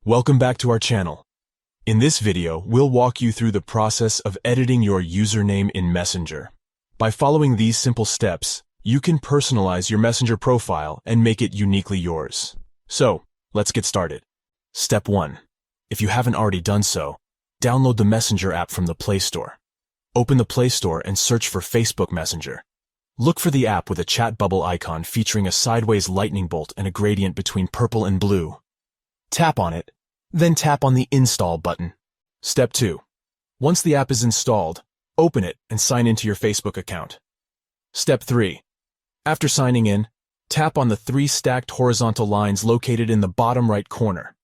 Welcome back to our channel. In this video, we'll walk you through the process of editing your username in Messenger. By following these simple steps, you can personalize your Messenger profile and make it uniquely yours. So, let's get started. Step 1. If you haven't already done so, download the Messenger app from the Play Store. Open the Play Store and search for Facebook Messenger. Look for the app with a chat bubble icon featuring a sideways lightning bolt and a gradient between purple and blue. Tap on it, then tap on the Install button. Step 2. Once the app is installed, open it and sign into your Facebook account. Step 3. After signing in, tap on the 3 stacked horizontal lines located in the bottom right corner.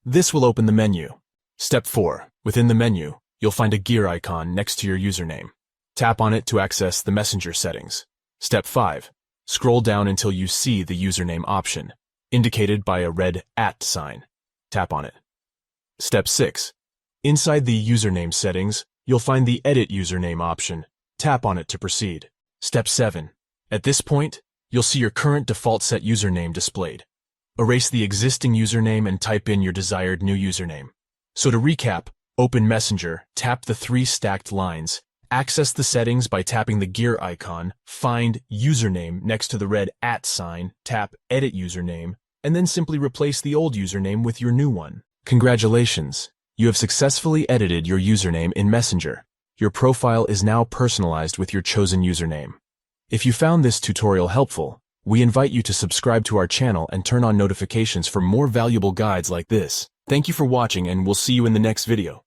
This will open the menu. Step 4. Within the menu, you'll find a gear icon next to your username. Tap on it to access the Messenger settings. Step 5. Scroll down until you see the username option, indicated by a red @ sign. Tap on it. Step 6. Inside the username settings, you'll find the Edit Username option. Tap on it to proceed. Step 7. At this point, you'll see your current default set username displayed. Erase the existing username and type in your desired new username. So to recap, open Messenger, tap the 3 stacked lines, access the settings by tapping the gear icon, find Username next to the red @ sign, tap Edit Username, and then simply replace the old username with your new one. Congratulations! You have successfully edited your username in Messenger. Your profile is now personalized with your chosen username. If you found this tutorial helpful, we invite you to subscribe to our channel and turn on notifications for more valuable guides like this. Thank you for watching, and we'll see you in the next video.